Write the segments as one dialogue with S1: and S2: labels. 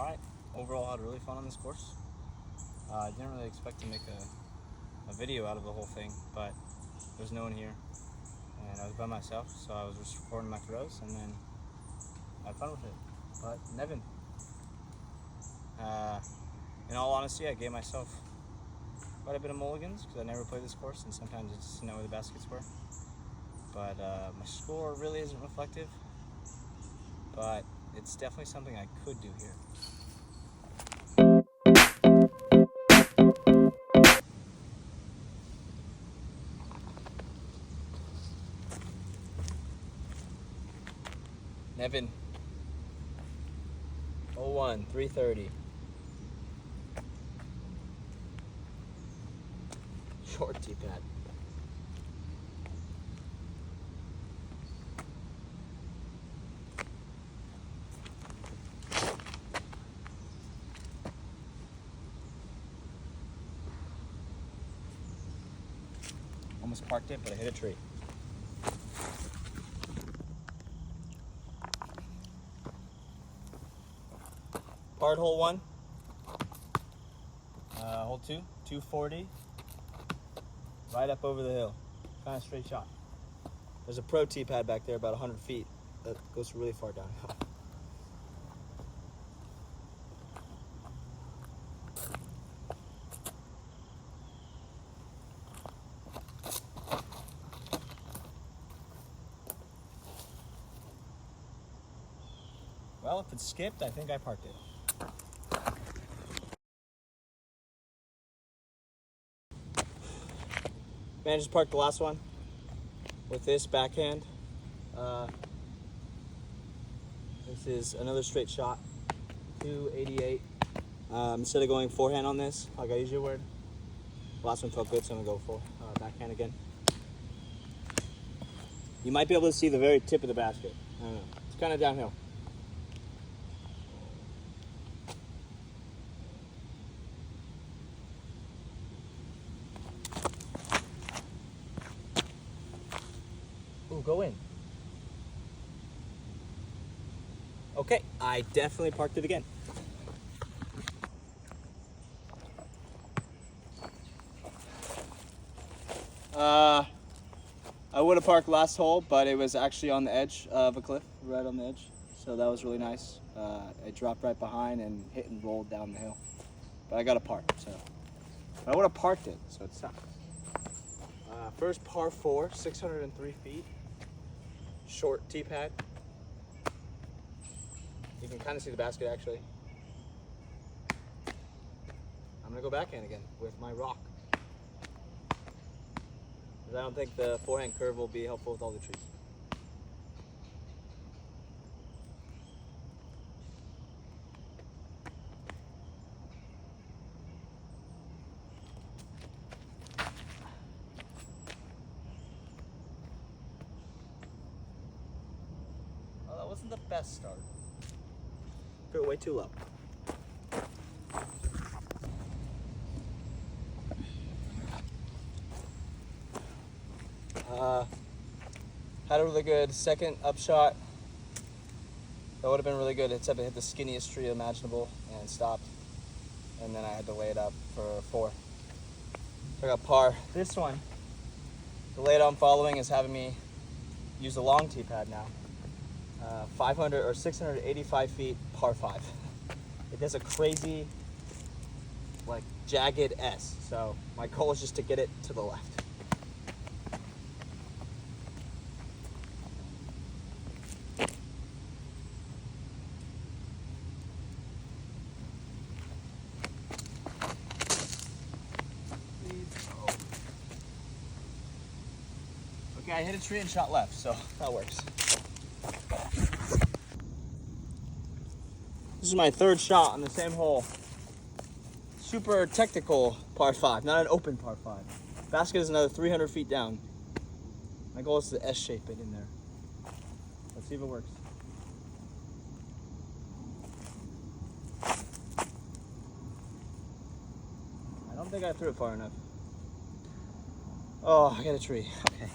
S1: Alright, overall had really fun on this course. I didn't really expect to make a video out of the whole thing, but there's no one here and I was by myself, so I was just recording my throws and then I had fun with it. But Nevin, in all honesty, I gave myself quite a bit of mulligans because I never played this course and sometimes I just didn't know where the baskets were. But my score really isn't reflective, but it's definitely something I could do here. Nevin, 01, 330. Short tee pad. Almost parked it, but I hit a tree. Part hole 1, hole 2, 240, right up over the hill, kind of straight shot. There's a pro tee pad back there about 100 feet that goes really far downhill. Well, if it's skipped, I think I parked it. Man, just parked the last one with this backhand. This is another straight shot, 288. Instead of going forehand on this, like I usually would. Last one felt good, so I'm gonna go for backhand again. You might be able to see the very tip of the basket. I don't know. It's kind of downhill. Ooh, go in. Okay, I definitely parked it again. I would have parked last hole, but it was actually on the edge of a cliff, right on the edge. So that was really nice. It dropped right behind and hit and rolled down the hill. But I got a park, so. But I would have parked it, so it sucks. First par 4, 603 feet. Short tee pad. You can kind of see the basket actually. I'm gonna go backhand again with my rock. I don't think the forehand curve will be helpful with all the trees. Well, that wasn't the best start. Threw it way too low. Had a really good second upshot. That would have been really good, except it hit the skinniest tree imaginable and stopped. And then I had to lay it up for 4. So I got par. This one, the layout I'm following is having me use the long tee pad now. 500 or 685 feet, par 5. It does a crazy, like, jagged S. So my goal is just to get it to the left. Okay, I hit a tree and shot left, so that works. This is my 3rd shot on the same hole. Super technical par 5, not an open par 5. Basket is another 300 feet down. My goal is to S-shape it in there. Let's see if it works. I don't think I threw it far enough. Oh, I got a tree. Okay.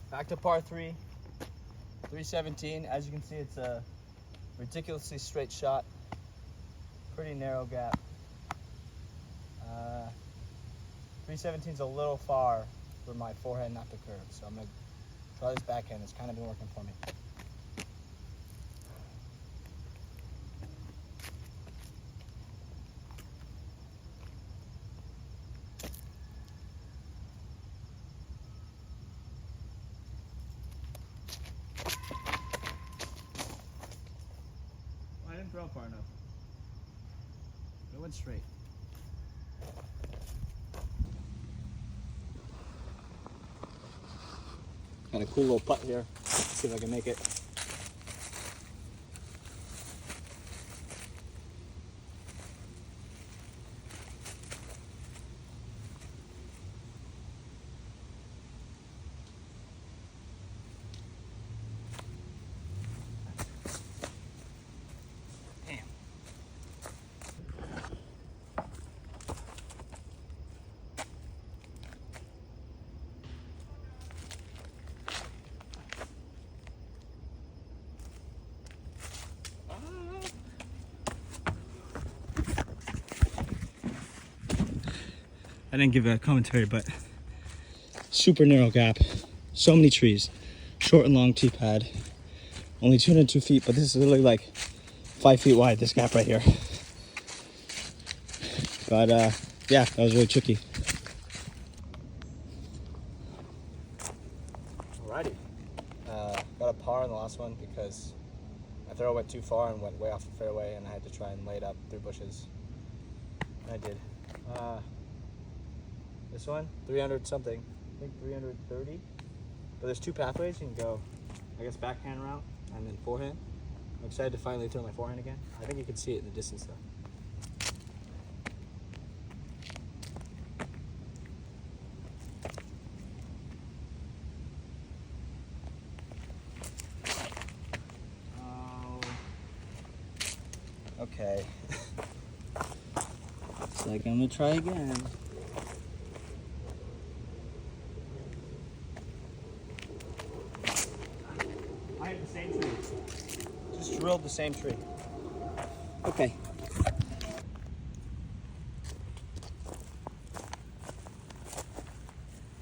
S1: Back to par 3, 317. As you can see, it's a ridiculously straight shot. Pretty narrow gap. 317 is a little far for my forehand not to curve, so I'm gonna try this backhand. It's kind of been working for me. I didn't throw far enough. It went straight. Got a cool little putt here. Let's see if I can make it. I didn't give a commentary, but super narrow gap, so many trees, short and long tee pad, only 202 feet, but this is literally like 5 feet wide, this gap right here. But yeah, that was really tricky. Alrighty, got a par on the last one because my throw went too far and went way off the fairway, and I had to try and lay it up through bushes, and I did. This one, 300 something, I think 330. But there's two pathways. You can go, I guess, backhand route and then forehand. I'm excited to finally throw my forehand again. I think you can see it in the distance though. Oh, okay. Looks like I'm gonna try again. I hit the same tree. Just drilled the same tree. Okay.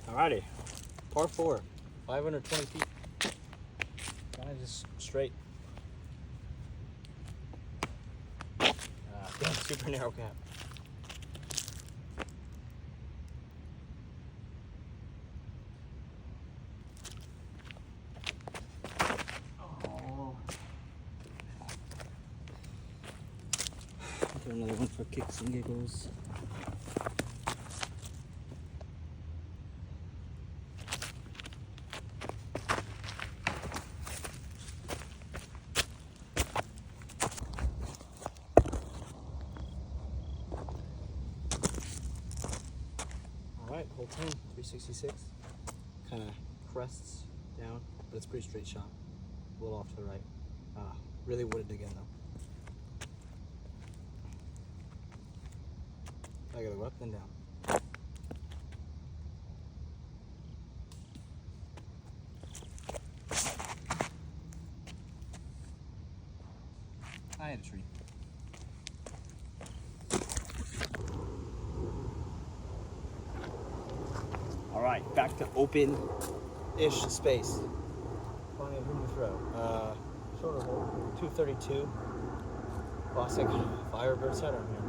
S1: Alrighty. Par 4, 520 feet. Kind of just straight. Super narrow gap. Another one for kicks and giggles. Alright, hole 10, 366. Kind of crests down, but it's a pretty straight shot. A little off to the right. Really wooded again though. I gotta go up and down. I had a tree. All right, back to open-ish space. Plenty of room to throw. Shorter hole, 232. Classic Firebird setter here.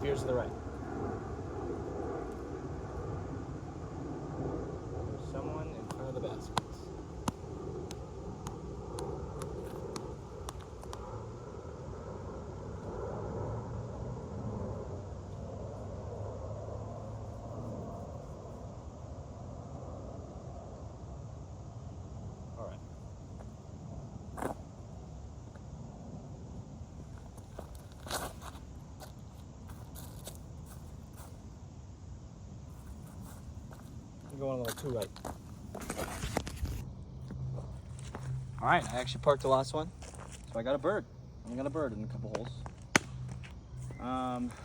S1: Veers to the right. There's someone in front of the baskets. All right. I'm going a little too right. All right, I actually parked the last one, so I got a bird. I got a bird in a couple holes.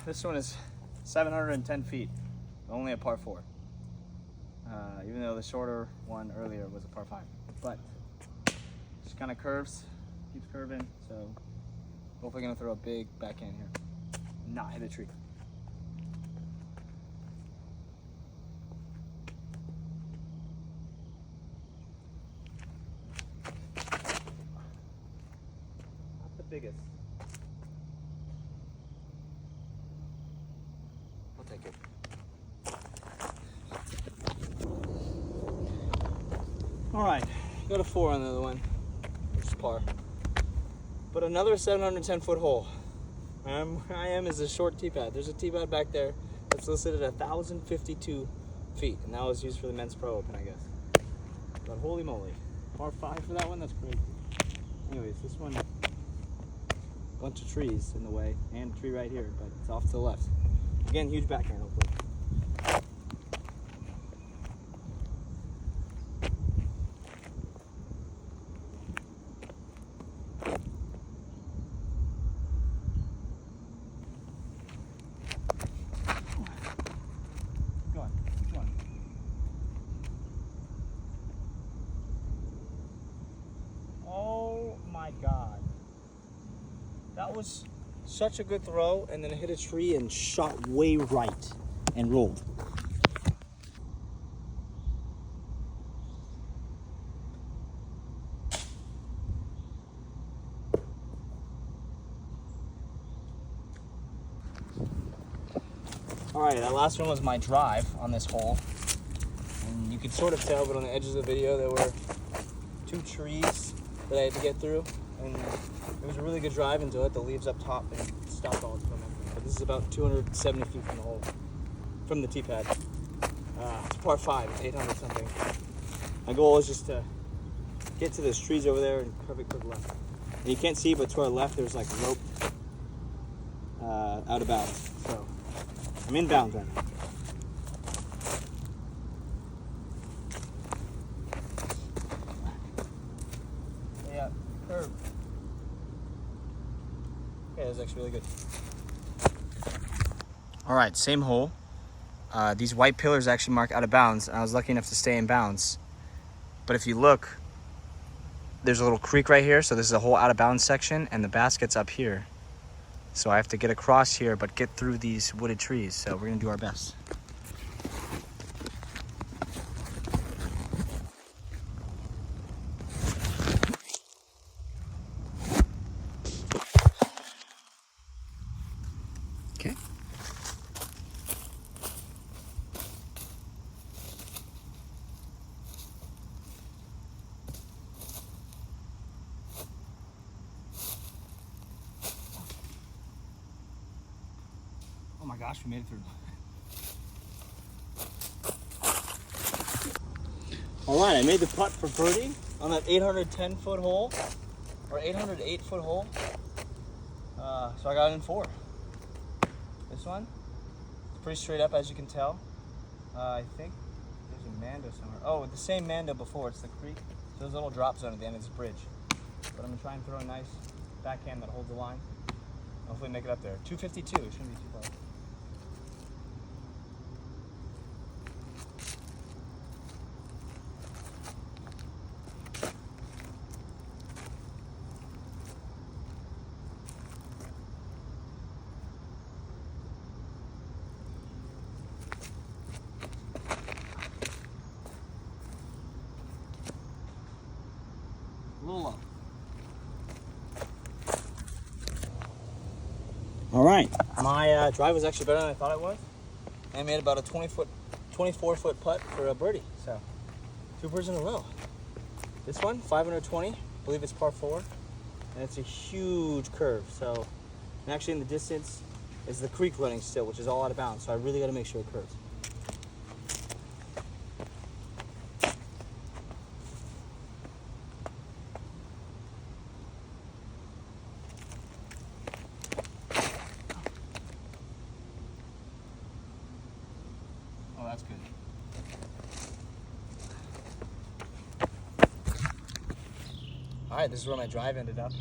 S1: This one is 710 feet, only a par 4. even though the shorter one earlier was a par 5. But just kind of curves, keeps curving, so hopefully gonna throw a big backhand here, not hit a tree. Not the biggest. I'll take it. All right, go to 4 on the other one, which is par. But another 710-foot hole. Where I am is a short tee pad. There's a tee pad back there that's listed at 1,052 feet, and that was used for the men's pro open, I guess. But holy moly, par 5 for that one. That's crazy. Anyways, this one, bunch of trees in the way, and a tree right here, but it's off to the left. Again, huge backhand, hopefully. Oh my God. That was such a good throw, and then it hit a tree and shot way right and rolled. All right, that last one was my drive on this hole. And you could sort of tell, but on the edges of the video, there were 2 trees that I had to get through. And it was a really good drive until it hit the leaves up top and stopped all its momentum. But this is about 270 feet from the hole, from the tee pad. It's par 5, it's 800 something. My goal is just to get to those trees over there and curve it left. And you can't see, but to our left, there's like rope out of bounds. So I'm in bounds right now. Yeah, curve. Okay, that was actually really good. All right, same hole. These white pillars actually mark out of bounds, and I was lucky enough to stay in bounds. But if you look, there's a little creek right here, so this is a whole out of bounds section, and the basket's up here. So I have to get across here, but get through these wooded trees. So we're gonna do our best. Okay. Oh my gosh, we made it through. All right, I made the putt for birdie on that 810-foot hole, or 808-foot hole. So I got in 4. This one, it's pretty straight up as you can tell. I think there's a Mando somewhere. Oh, the same Mando before, it's the creek. So there's a little drop zone at the end of this bridge. But I'm gonna try and throw a nice backhand that holds the line. Hopefully make it up there. 252, it shouldn't be too far. A little low. All right, my drive was actually better than I thought it was. I made about a 24-foot putt for a birdie. So 2 birds in a row. This one, 520, I believe it's par 4, and it's a huge curve. So, and actually in the distance is the creek running still, which is all out of bounds. So I really got to make sure it curves. Oh, that's good. All right, this is where my drive ended up.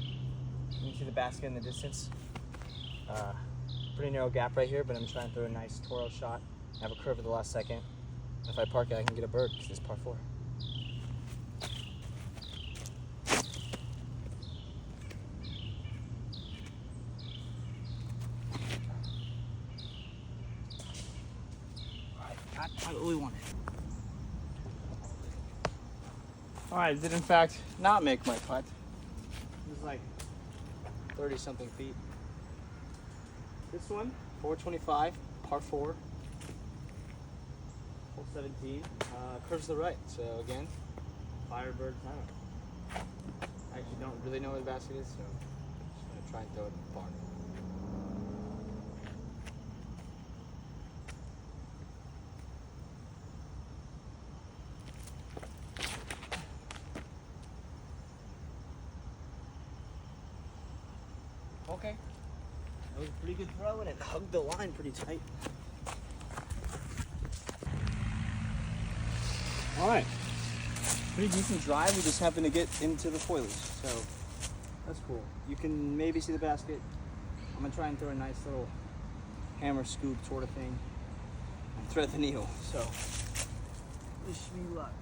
S1: You can see the basket in the distance. Pretty narrow gap right here, but I'm trying to throw a nice Toro shot. I have a curve at the last second. If I park it, I can get a bird because it's par 4. Got what we wanted. Alright, I did in fact not make my putt. It was like 30 something feet. This one, 425, par 4. Hole 17. Curves to the right. So again, Firebird time. I actually don't really know where the basket is, so I'm just gonna try and throw it in the barn. Okay. That was a pretty good throw and it hugged the line pretty tight. Alright. Pretty decent drive. We just happened to get into the foliage, so that's cool. You can maybe see the basket. I'm gonna try and throw a nice little hammer scoop sort of thing and thread the needle. So wish me luck.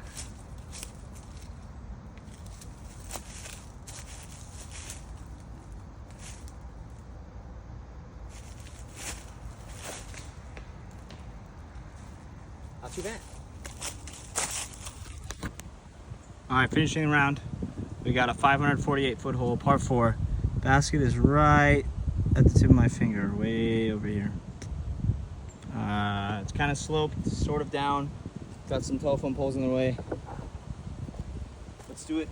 S1: Not too bad. All right, finishing the round. We got a 548-foot hole, par 4. Basket is right at the tip of my finger, way over here. It's kind of sloped, sort of down. Got some telephone poles in the way. Let's do it.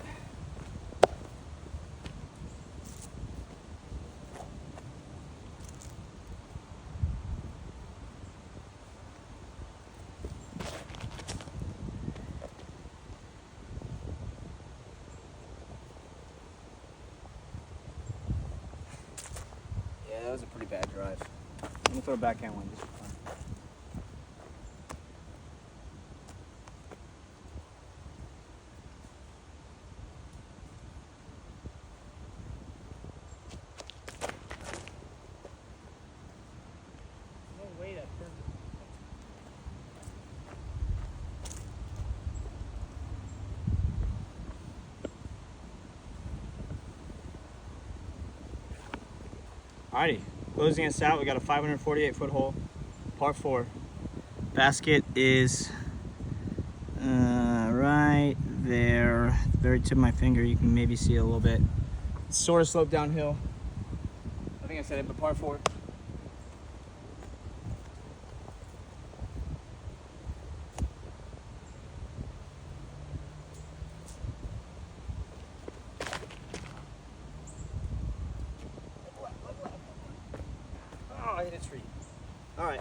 S1: Yeah, that was a pretty bad drive. I'm gonna throw a backhand one just for fun. No way that turned. Alrighty, closing us out, we got a 548-foot hole, par 4. Basket is right there, very tip of my finger. You can maybe see it a little bit. It's sort of sloped downhill. I think I said it, but par 4. Oh, I hit a tree. All right.